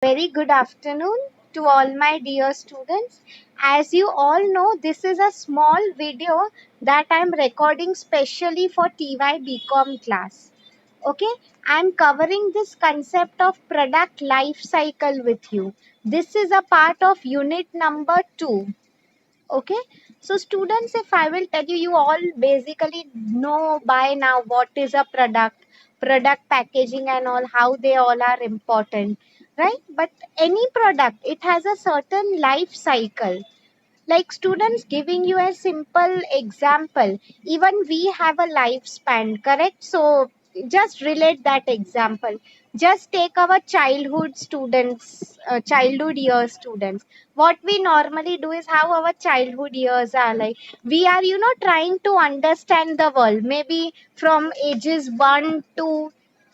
Very good afternoon to all my dear students. As you all know, this is a small video that I'm recording specially for TY BCom class. Okay, I'm covering this concept of product life cycle with you. This is a part of unit number 2. Okay, so students, if I will tell you, you all basically know by now what is a product packaging and all, how they all are important, right? But any product, it has a certain life cycle. Like students, giving you a simple example, even we have a lifespan, correct? So just relate that example. Just take our childhood students, childhood year students. What we normally do is how our childhood years are like. We are, trying to understand the world, maybe from ages 1 to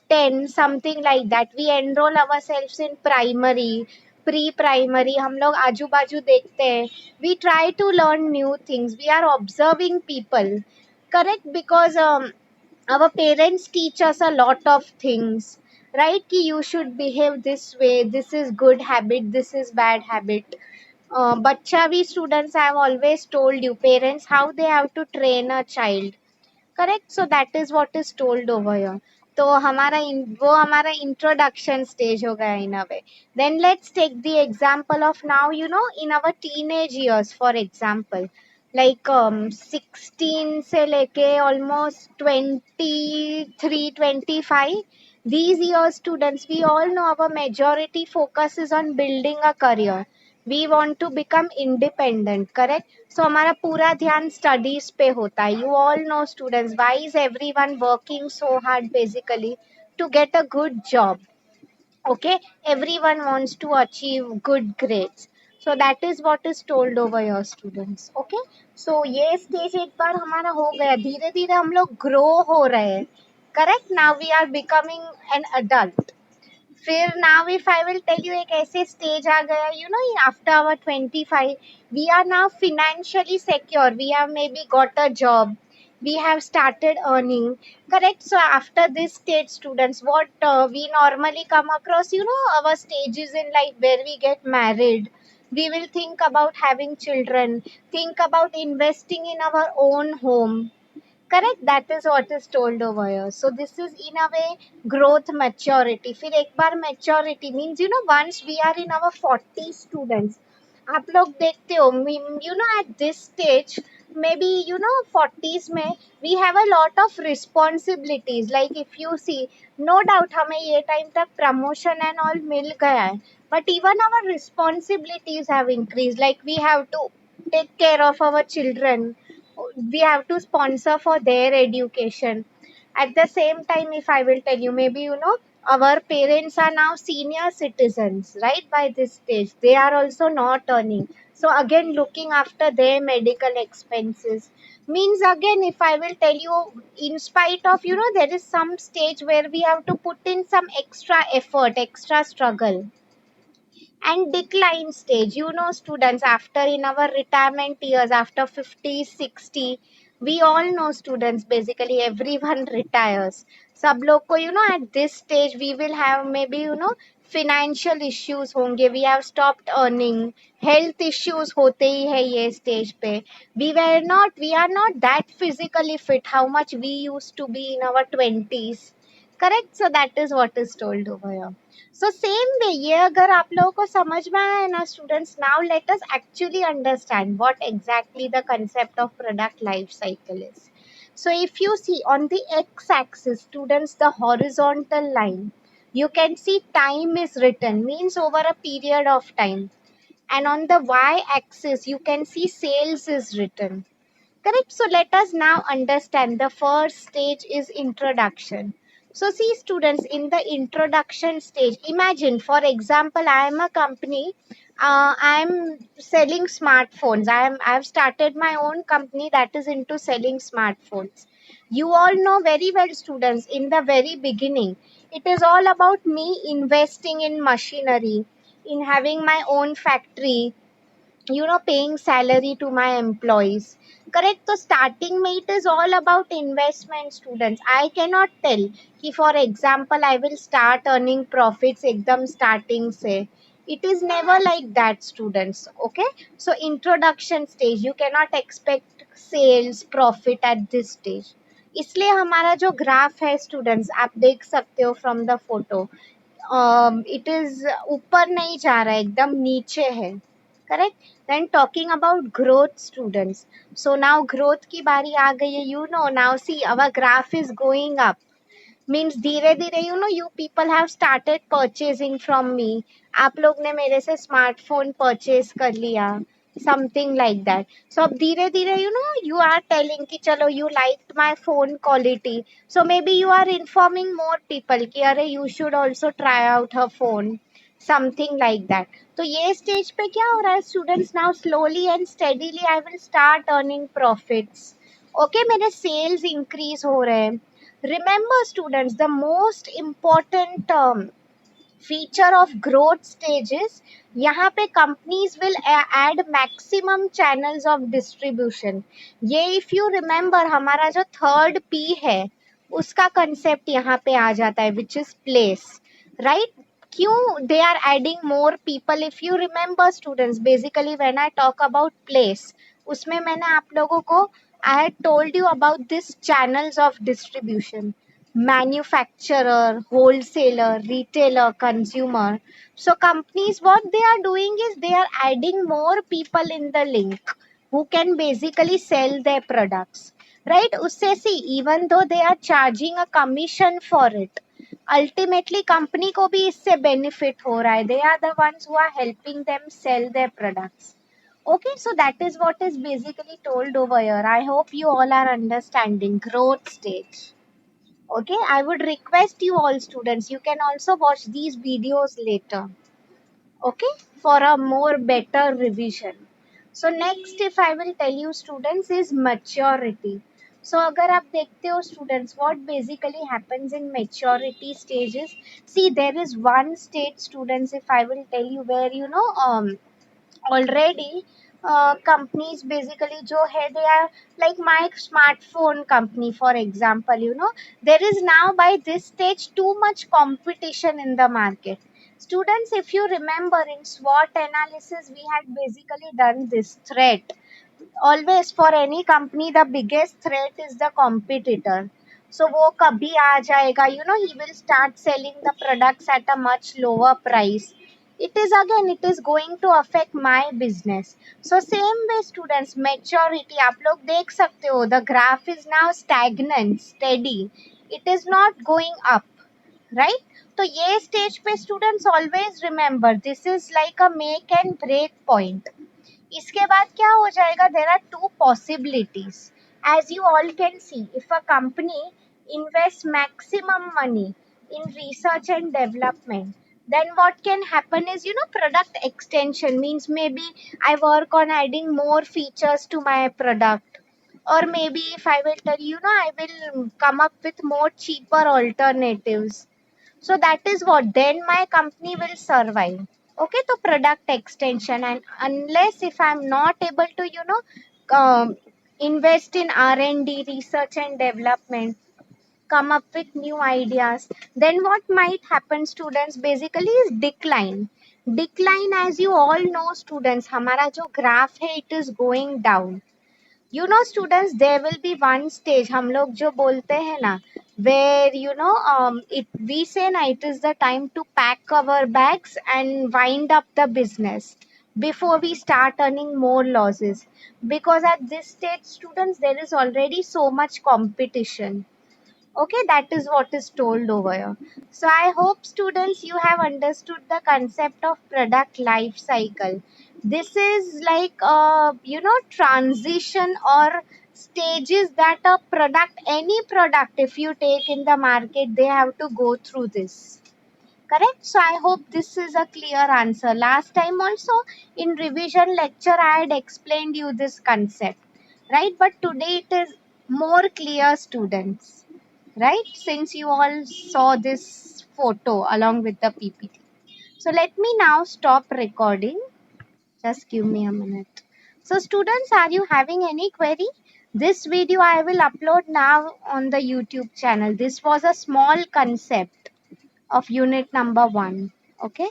10, something like that. We enroll ourselves in primary, pre primary, हम लोग आजू बाजू देखते हैं. We try to learn new things. We are observing people, correct? Because our parents teach us a lot of things, right? Ki you should behave this way, this is good habit, this is bad habit. Bachcha we students have always told you parents how they have to train a child, correct. So that is what is told over here. तो वो हमारा introduction stage हो गया in a way. Then let's take the example of now, in our teenage years. For example, like 16 से लेके almost 23 25, these years students, we all know our majority focus is on building a career. We want to become independent, correct? So हमारा पूरा ध्यान studies पे होता है. You all know students, why is everyone working so hard basically to get a good job? Okay, everyone wants to achieve good grades. So that is what is told over your students. Okay, so ये stage एक बार हमारा हो गया. धीरे धीरे हम लोग grow हो रहे हैं, correct? Now we are becoming an adult. फिर now if I will tell you, एक ऐसे स्टेज आ गया, after our 25, we are now financially secure. We have maybe got a job, we have started earning, correct? So after this stage students, what we normally come across, our stages in life where we get married. We will think about having children, think about investing in our own home. Correct, that is what is told over here. So this is in a way growth maturity. फिर एक बार maturity means, once we are in our 40 students, आप लोग देखते हो, at this stage, maybe 40s में we have a lot of responsibilities. Like if you see, no doubt हमें ये time तक promotion and all मिल गया है, but even our responsibilities have increased. Like we have to take care of our children, we have to sponsor for their education. At the same time, if I will tell you, maybe our parents are now senior citizens, right? By this stage they are also not earning, so again looking after their medical expenses means, again if I will tell you, in spite of, there is some stage where we have to put in some extra effort, extra struggle. And decline stage, students, after in our retirement years, after 50 60, we all know students, basically everyone retires. सब लोग को, at this stage we will have maybe, financial issues होंगे, we have stopped earning, health issues होते ही है ये stage पे. We are not that physically fit how much we used to be in our 20s, correct? So that is what is told over here. So same way, ये अगर आप लोगों को समझ में आया है ना students, now let us actually understand what exactly the concept of product life cycle is. So if you see on the x-axis, students, the horizontal line, you can see time is written, means over a period of time. And on the y-axis, you can see sales is written. Correct. So let us now understand. The first stage is introduction. So see students, in the introduction stage, imagine for example, I am a company. I am selling smartphones. I have started my own company that is into selling smartphones. You all know very well students, in the very beginning, it is all about me investing in machinery, in having my own factory, paying salary to my employees, correct. तो starting में it is all about investment students. I can not tell कि for example I will start earning profits एकदम starting से. It is never like that students. Okay, so introduction stage, you cannot expect sales profit at this stage. इसलिए हमारा जो graph है students, आप देख सकते हो from the photo, it is ऊपर नहीं जा रहा है, एकदम नीचे है. Correct. Then talking about growth students, so now growth की बारी आ गई है. You know now see our graph is going up. Means धीरे धीरे you know you people have started purchasing from me. आप लोग ने मेरे से स्मार्टफोन परचेज कर लिया, समथिंग लाइक दैट. सो अब धीरे धीरे you know you are telling कि चलो you like my phone quality, so maybe you are informing more people कि अरे you should also try out her phone, something like that. तो ये stage पे क्या हो रहा है students, now slowly and steadily I will start earning profits. Okay, मेरे सेल्स इंक्रीज हो रहे हैं. Remember students, the most important feature of growth stages, यहाँ पे companies will add maximum channels of distribution. ये if you remember हमारा जो third P है उसका concept यहाँ पे आ जाता है, which is place, right? क्यों they are adding more people? If you remember students, basically when I talk about place, उसमें मैंने आप लोगों को I had told you about this channels of distribution: manufacturer, wholesaler, retailer, consumer. So companies, what they are doing is they are adding more people in the link who can basically sell their products. Right? Usse see, even though they are charging a commission for it, ultimately company को भी इससे benefit हो रहा है. They are the ones who are helping them sell their products. Okay, so that is what is basically told over here. I hope you all are understanding growth stage. Okay, I would request you all students, you can also watch these videos later. Okay, for a more better revision. So next if I will tell you students is maturity. So अगर आप देखते हो students, what basically happens in maturity stages, see there is one stage students, if I will tell you, where you know already companies basically जो है they are like my smartphone company for example, you know there is now by this stage too much competition in the market. Students, if you remember in SWOT analysis we had basically done this threat. Always for any company the biggest threat is the competitor. So वो कभी आ जाएगा, you know he will start selling the products at a much lower price. It is again it is going to affect my business. So same way students, maturity आप लोग देख सकते हो, the graph is now stagnant, steady, it is not going up, right? तो ये stage पे students always remember this is like a make and break point. इसके बाद क्या हो जाएगा, there are two possibilities. As you all can see, if a company invest maximum money in research and development, then what can happen is, you know, product extension means maybe I work on adding more features to my product, or maybe if I will tell you, know I will come up with more cheaper alternatives. So that is what then my company will survive. Okay, so product extension, and unless if I'm not able to, you know, invest in R&D, research and development, come up with new ideas, then what might happen students basically is decline. Decline, as you all know students, हमारा जो graph है it is going down. You know students, there will be one stage हम लोग जो बोलते हैं ना, where you know it we say na it is the time to pack our bags and wind up the business before we start earning more losses, because at this stage students there is already so much competition. Okay, that is what is told over here. So I hope students you have understood the concept of product life cycle. This is like you know transition or stages that a product, any product if you take in the market, they have to go through this. Correct? So I hope this is a clear answer. Last time also in revision lecture I had explained you this concept, right? But today it is more clear students, right? Since you all saw this photo along with the PPT. So let me now stop recording. Just give me a minute. So students, are you having any query? This video I will upload now on the YouTube channel. This was a small concept of unit number 1. Okay.